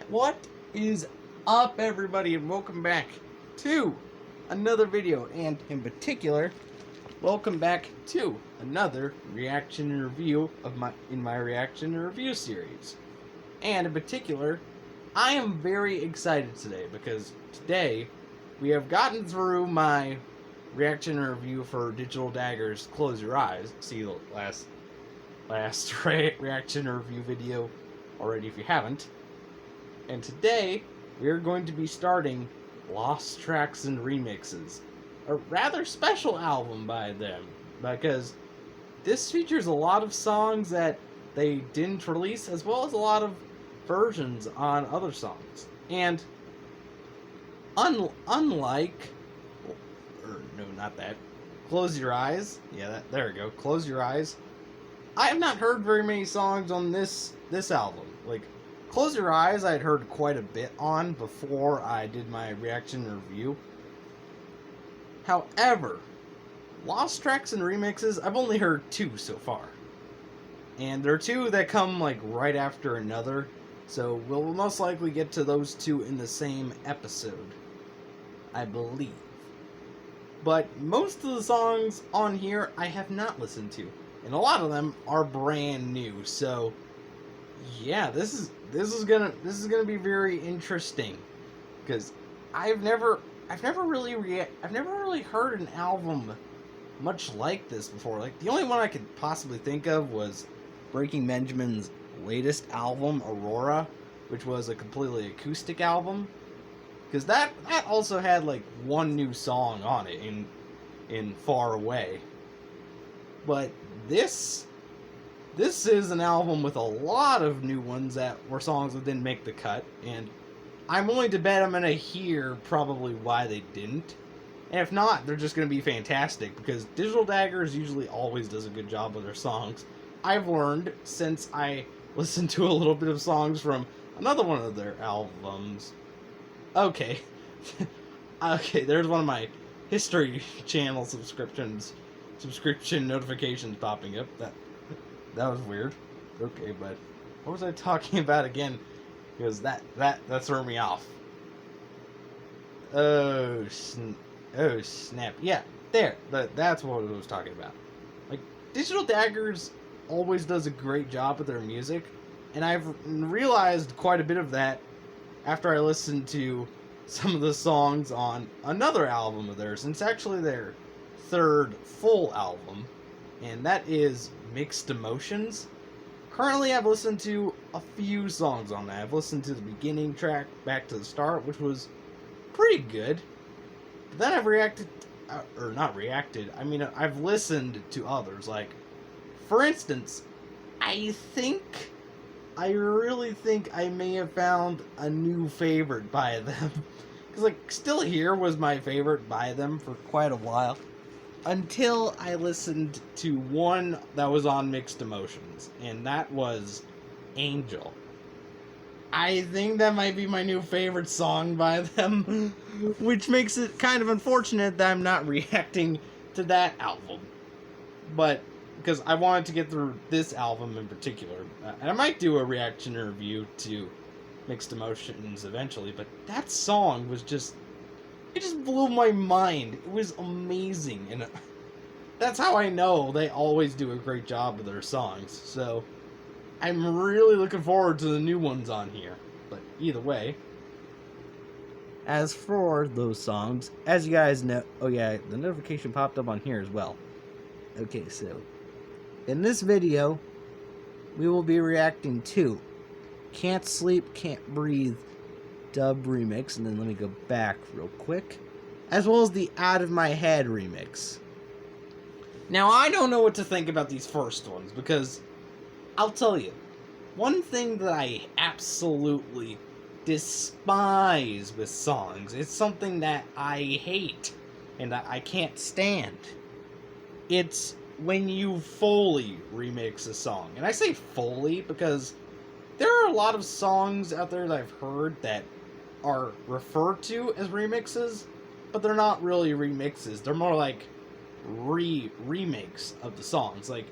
What is up, everybody, and welcome back to another video, and in particular, welcome back to another reaction and review of my reaction and review series. And in particular, I am very excited today because today we have gotten through my reaction and review for Digital Daggers Close Your Eyes. See the last reaction and review video already if you haven't. And today, we are going to be starting Lost Tracks and Remixes, a rather special album by them, because this features a lot of songs that they didn't release, as well as a lot of versions on other songs. And unlike, not that, Close Your Eyes, there we go, Close Your Eyes, I have not heard very many songs on this album. Like, Close Your Eyes I had heard quite a bit on before I did my reaction review. However, Lost Tracks and Remixes, I've only heard 2 so far. And there are 2 that come like right after another, so we'll most likely get to those 2 in the same episode, I believe. But most of the songs on here I have not listened to, and a lot of them are brand new, so yeah, this is gonna be very interesting, because I've never really heard an album much like this before. Like, the only one I could possibly think of was Breaking Benjamin's latest album, Aurora, which was a completely acoustic album, because that also had like one new song on it in Far Away. But this is an album with a lot of new ones that were songs that didn't make the cut, and I'm willing to bet I'm going to hear probably why they didn't. And if not, they're just going to be fantastic, because Digital Daggers usually always does a good job with their songs. I've learned since I listened to a little bit of songs from another one of their albums. Okay. Okay, there's one of my History Channel subscription notifications popping up. That was weird. Okay, but what was I talking about again? Because that threw me off. Oh snap. Yeah, there. That's what I was talking about. Like, Digital Daggers always does a great job with their music, and I've realized quite a bit of that after I listened to some of the songs on another album of theirs, and it's actually their 3rd full album, and that is Mixed Emotions. Currently, I've listened to a few songs on that. I've listened to the beginning track, Back to the Start, which was pretty good. But then I've I've listened to others. Like, for instance, I really think I may have found a new favorite by them. Because, like, Still Here was my favorite by them for quite a while, until I listened to one that was on Mixed Emotions, and that was Angel. I think that might be my new favorite song by them, which makes it kind of unfortunate that I'm not reacting to that album. But, because I wanted to get through this album in particular, and I might do a reaction review to Mixed Emotions eventually, but that song was just, it just blew my mind. It was amazing, and that's how I know they always do a great job with their songs. So I'm really looking forward to the new ones on here. But either way, as for those songs, as you guys know, oh yeah, the notification popped up on here as well. Okay, so in this video, we will be reacting to Can't Sleep, Can't Breathe dub remix, and then let me go back real quick, as well as the Out of My Head remix. Now, I don't know what to think about these first ones, because I'll tell you, one thing that I absolutely despise with songs, it's something that I hate and that I can't stand. It's when you fully remix a song. And I say fully because there are a lot of songs out there that I've heard that are referred to as remixes, but they're not really remixes. They're more like remakes of the songs. Like,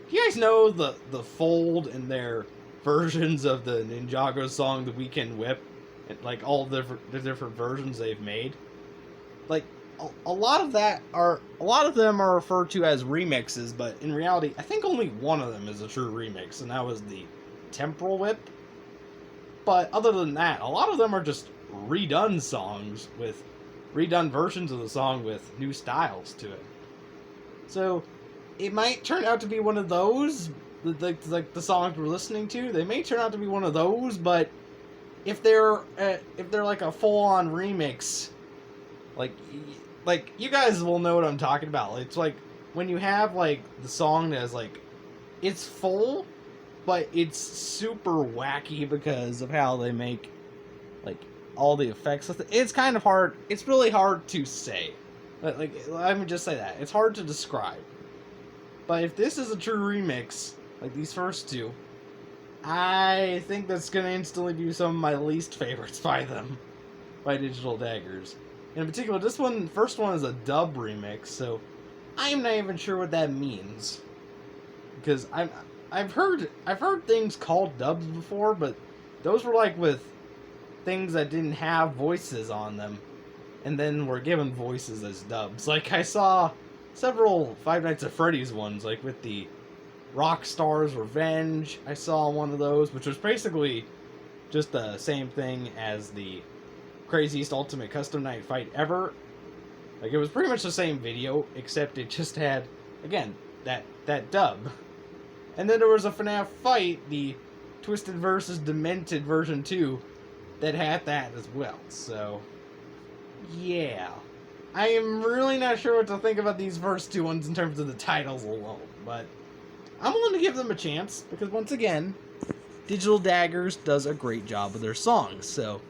you guys know the Fold and their versions of the Ninjago song "The Weekend Whip," and like all the different versions they've made. Like a lot of them are referred to as remixes, but in reality, I think only one of them is a true remix, and that was the Temporal Whip. But other than that, a lot of them are just redone songs with redone versions of the song with new styles to it. So it might turn out to be one of those, like the songs we're listening to. They may turn out to be one of those, but if they're like a full-on remix, like you guys will know what I'm talking about. It's like when you have like the song that's like it's full, but it's super wacky because of how they make like all the effects. It's kind of hard. It's really hard to say. Like let me just say that it's hard to describe. But if this is a true remix, like these first two, I think that's gonna instantly be some of my least favorites by them, by Digital Daggers. And in particular, first one is a dub remix, so I'm not even sure what that means. Because I've heard things called dubs before, but those were like with things that didn't have voices on them, and then were given voices as dubs. Like I saw several Five Nights at Freddy's ones, like with the Rockstar's Revenge. I saw one of those, which was basically just the same thing as the Craziest Ultimate Custom Night Fight Ever. Like it was pretty much the same video, except it just had, again, that dub. And then there was a FNAF fight, the Twisted vs. Demented version 2, that had that as well. So, yeah. I am really not sure what to think about these first two ones in terms of the titles alone, but I'm willing to give them a chance, because once again, Digital Daggers does a great job with their songs, so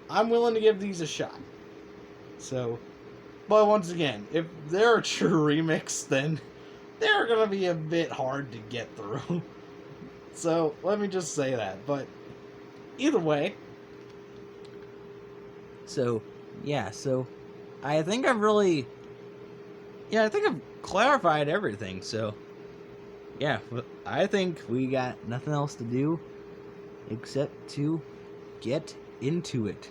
I'm willing to give these a shot. So, but once again, if they're a true remix, then they're going to be a bit hard to get through. So, let me just say that. But, either way. So, yeah, I think I've clarified everything, so, yeah, I think we got nothing else to do except to get into it.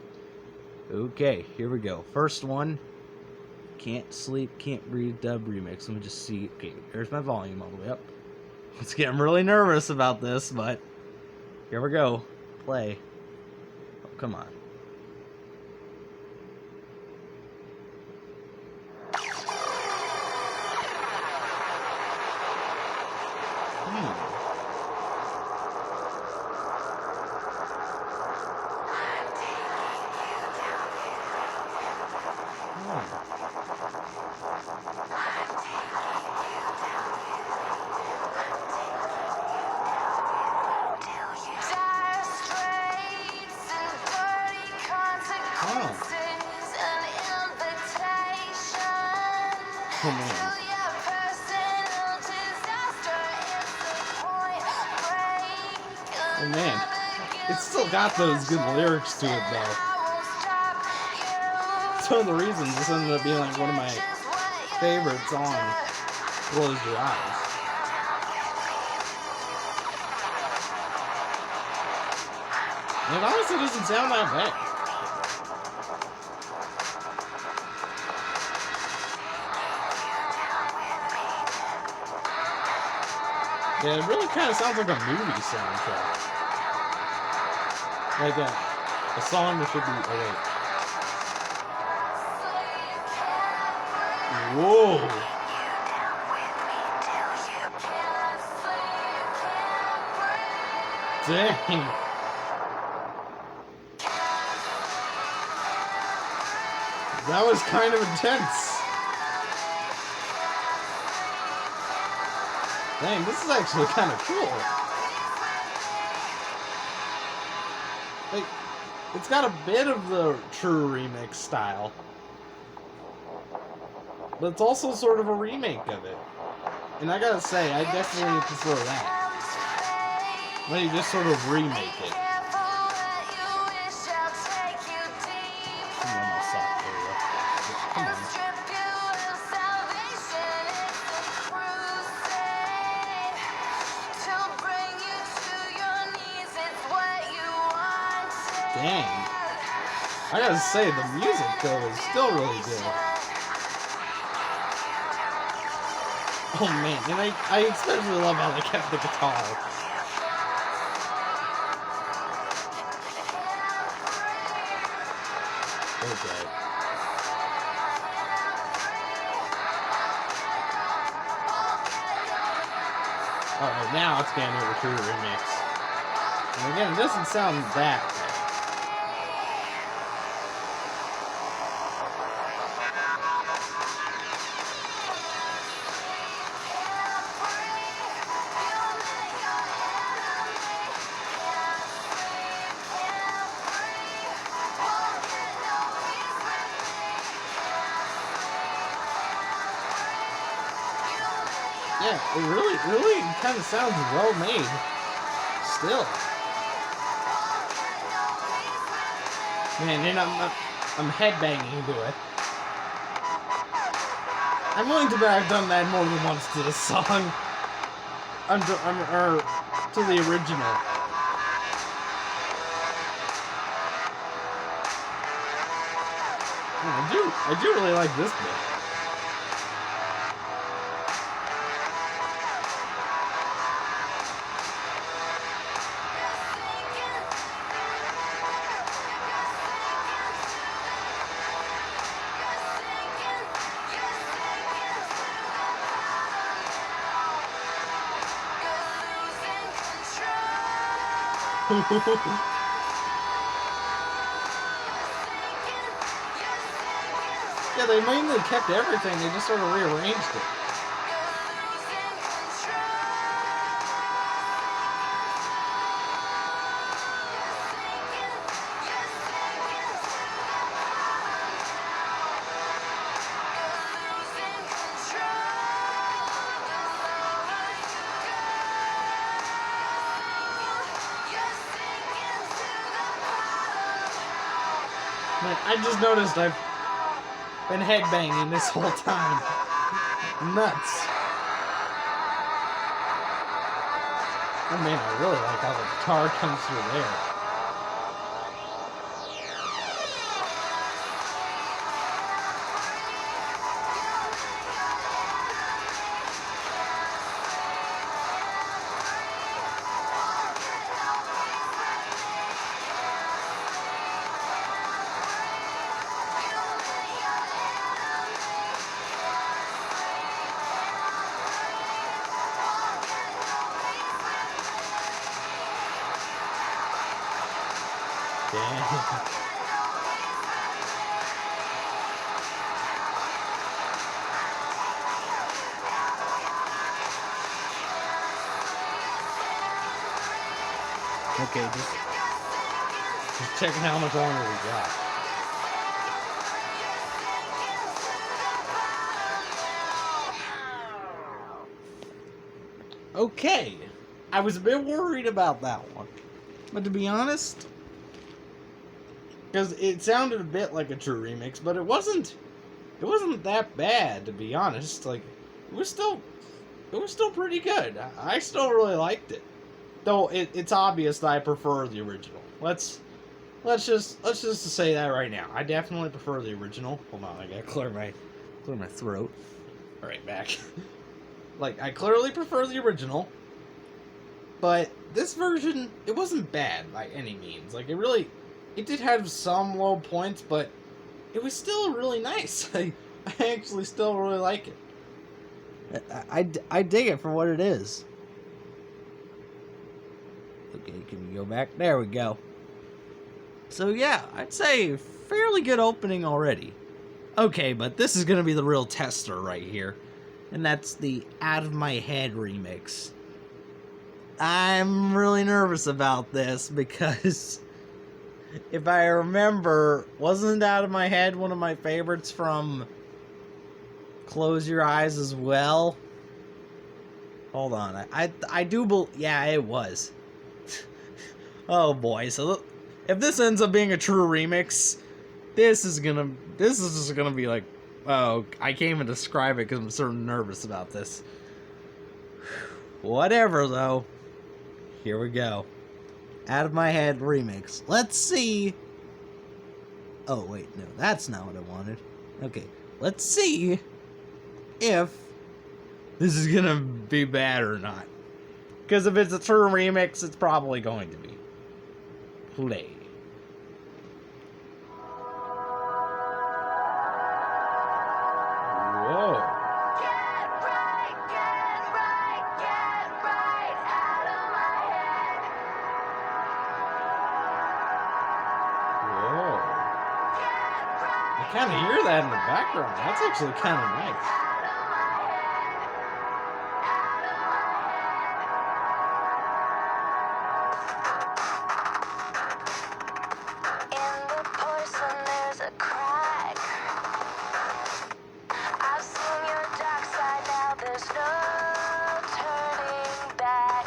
Okay, here we go. First one, Can't Sleep, Can't Breathe dub remix. Let me just see. Okay, there's my volume all the way up. Once again, I'm really nervous about this, but here we go. Play. Oh, come on. Oh man. Oh man. It's still got those good lyrics to it though. It's one of the reasons this ended up being like one of my favorites on Close Your Eyes. And it honestly doesn't sound that bad. Yeah, it really kind of sounds like a movie soundtrack. Like a song that should be... Oh, wait. Whoa! Dang! That was kind of intense. Dang, this is actually kind of cool. Like, it's got a bit of the true remix style, but it's also sort of a remake of it. And I gotta say, I definitely prefer that. When you just sort of remake it. Come on. Dang. I gotta say, the music, though, is still really good. Oh, man. And I especially love how they kept the guitar. Okay. Alright, now it's getting to a true remix. And again, it doesn't sound that bad. Yeah, it really kind of sounds well made. Still. Man, and I'm headbanging to it. I'm willing to bet I've done that more than once to this song. Or to the original. I do really like this bit. Yeah, they mainly kept everything, they just sort of rearranged it. Like, I just noticed I've been headbanging this whole time. Nuts. Oh man, I really like how the guitar comes through there. Damn. Okay, just checking how much longer we got. Okay, I was a bit worried about that one, but to be honest, because it sounded a bit like a true remix, but it wasn't that bad, to be honest. Like, it was still pretty good. I still really liked it, though it's obvious that I prefer the original. Let's just say that right now. I definitely prefer the original. Hold on, I gotta clear my throat. All right, back. Like, I clearly prefer the original, but this version, it wasn't bad by any means. Like, it did have some low points, but it was still really nice. I actually still really like it. I dig it for what it is. Okay, can we go back? There we go. So yeah, I'd say fairly good opening already. Okay, but this is gonna be the real tester right here. And that's the Out of My Head remix. I'm really nervous about this because if I remember, wasn't Out of My Head one of my favorites from Close Your Eyes as well? Hold on, I do believe, yeah, it was. Oh boy, so if this ends up being a true remix, this is just gonna be like, oh, I can't even describe it because I'm so nervous about this. Whatever, though. Here we go. Out of My Head remix. Let's see. Oh, wait, no, that's not what I wanted. Okay, let's see if this is gonna be bad or not. Because if it's a true remix, it's probably going to be. Play. Whoa. Whoa. I kind of hear that in the background. That's actually kind of nice.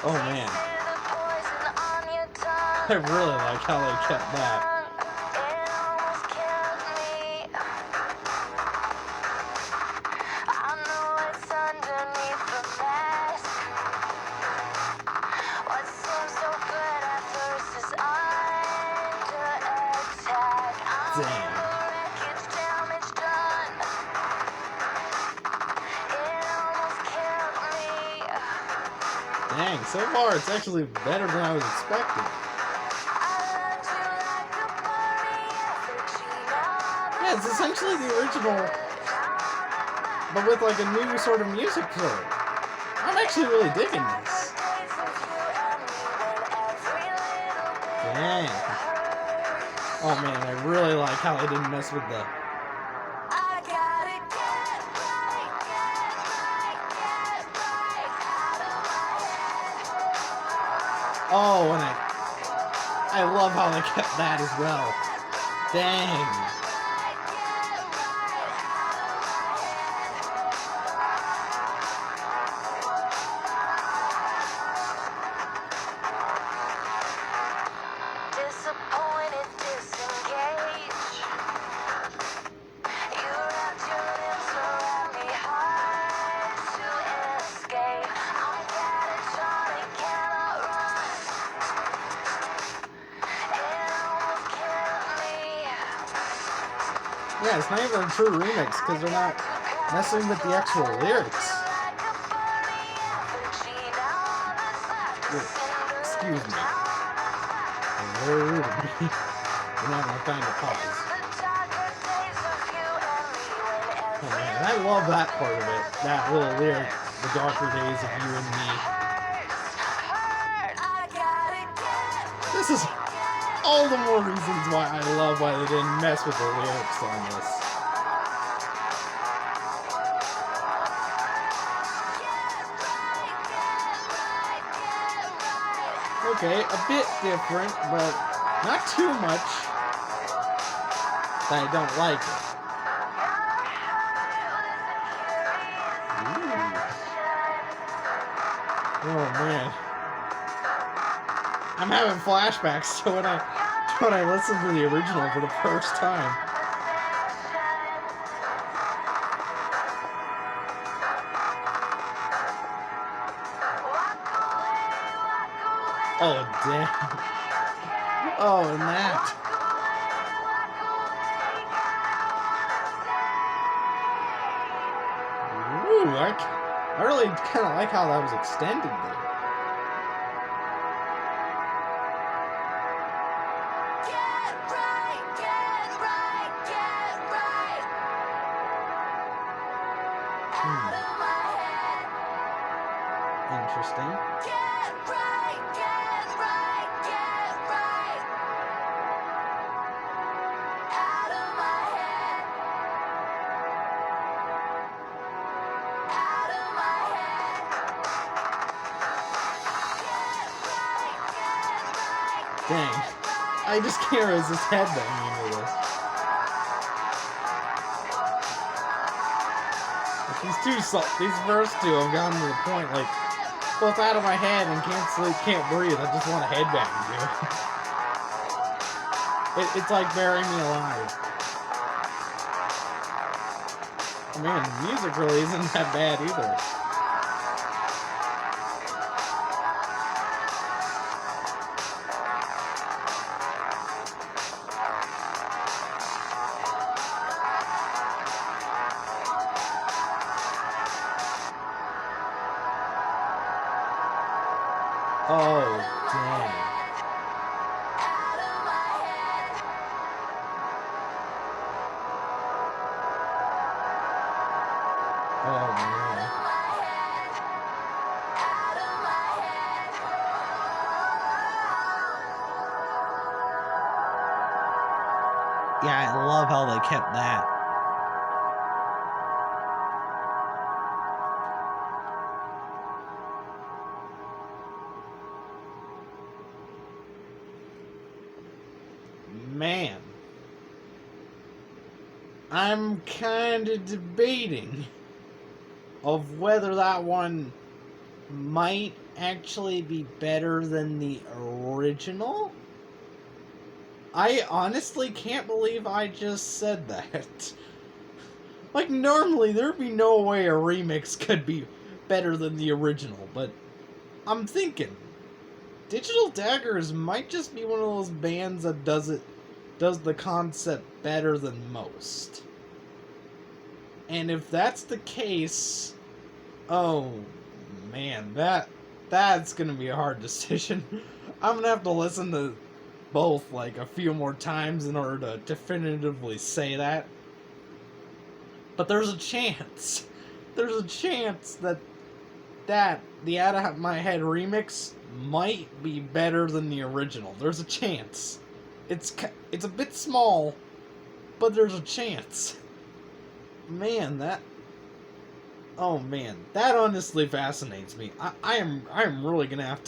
Oh man, I really like how they kept that. Damn. Dang, so far it's actually better than I was expecting. Yeah, it's essentially the original, but with like a new sort of music to it. I'm actually really digging this. Dang. Oh man, I really like how they didn't mess with the... Oh, and I love how they kept that as well. Dang. Yeah, it's not even a true remix because they're not messing with the actual lyrics. Excuse me. I'm very rude of me. We're not gonna find a pause. Oh man, I love that part of it. That little lyric, the darker days of you and me. This is all the more reasons why I love why they didn't mess with the lyrics on this. Okay, a bit different, but not too much that I don't like it. Ooh. Oh man. I'm having flashbacks to when I listened to the original for the first time. Oh damn. Oh, and that. Ooh, I really kind of like how that was extended there. Interesting. Dang. I just can't resist headbanging into this. These first two have gotten to the point, like, both out of my head and can't sleep, can't breathe. I just want to headbang, dude. It's like burying me alive. Man, the music really isn't that bad either. Oh, dang. Oh, man. Yeah, I love how they kept that. Man. I'm kind of debating of whether that one might actually be better than the original. I honestly can't believe I just said that. Like, normally there'd be no way a remix could be better than the original, but I'm thinking Digital Daggers might just be one of those bands that does the concept better than most. And if that's the case, oh man, that's gonna be a hard decision. I'm gonna have to listen to both like a few more times in order to definitively say that. But there's a chance. There's a chance that the Out of My Head remix might be better than the original. There's a chance. It's a bit small, but there's a chance. Man, that honestly fascinates me. I am really gonna have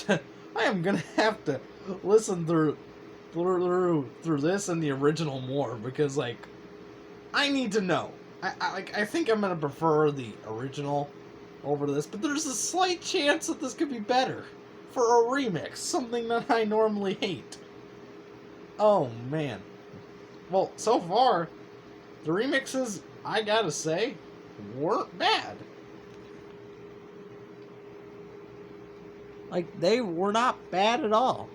to listen through this and the original more, because like I need to know. I think I'm gonna prefer the original over this, but there's a slight chance that this could be better for a remix, something that I normally hate. Oh man. Well, so far the remixes, I gotta say, weren't bad. Like, they were not bad at all.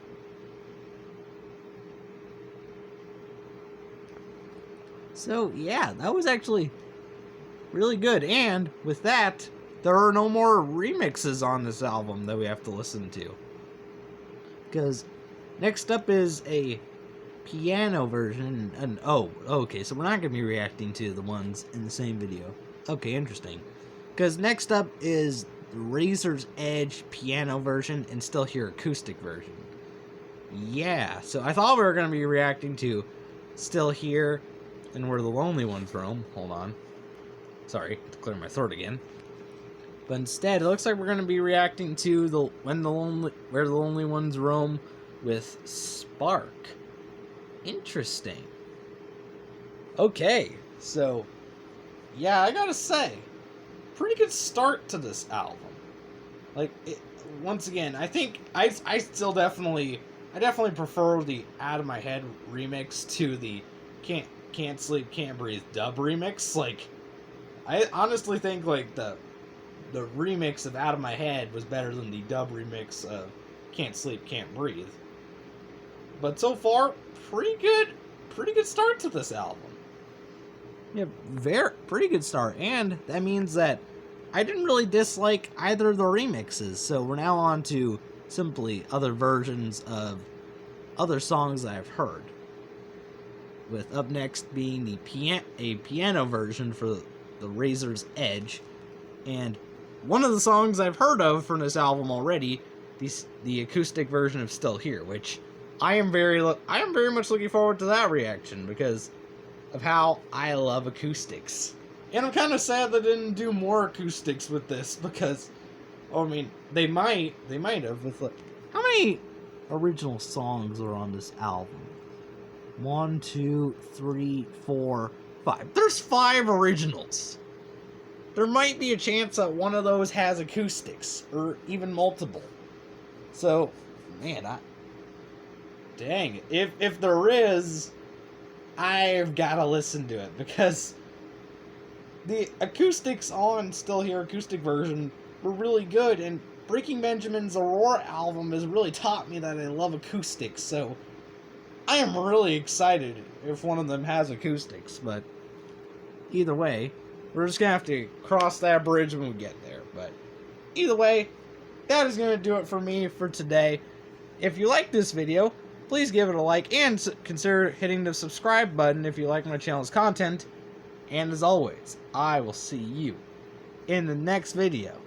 So, yeah, that was actually really good. And with that, there are no more remixes on this album that we have to listen to. Because next up is a piano version. And oh, okay, so we're not going to be reacting to the ones in the same video. Okay, interesting. Because next up is the Razor's Edge piano version and Still Here acoustic version. Yeah, so I thought we were going to be reacting to Still Here and Where the Lonely Ones Roam. Hold on. Sorry, I have to clear my throat again. But instead, it looks like we're going to be reacting to Where the Lonely Ones Roam with Spark. Interesting. Okay, so yeah, I gotta say, pretty good start to this album. Like, once again, I think I definitely prefer the Out of My Head remix to the Can't Sleep, Can't Breathe dub remix. Like, I honestly think like the remix of Out of My Head was better than the dub remix of Can't Sleep, Can't Breathe. But so far, pretty good start to this album. Yeah, pretty good start, and that means that I didn't really dislike either of the remixes, so we're now on to simply other versions of other songs that I've heard. With up next being a piano version for the Razor's Edge, and one of the songs I've heard of from this album already, the acoustic version of Still Here, which I am very much looking forward to that reaction because of how I love acoustics. And I'm kind of sad they didn't do more acoustics with this because, I mean, they might have with like, how many original songs are on this album? 1, 2, 3, 4, 5. There's 5 originals. There might be a chance that one of those has acoustics, or even multiple. So, man, dang, if there is, I've got to listen to it, because the acoustics on Still Here acoustic version were really good, and Breaking Benjamin's Aurora album has really taught me that I love acoustics, so I am really excited if one of them has acoustics, but either way, we're just gonna have to cross that bridge when we get there. But either way, that is going to do it for me for today. If you like this video, please give it a like and consider hitting the subscribe button if you like my channel's content. And as always, I will see you in the next video.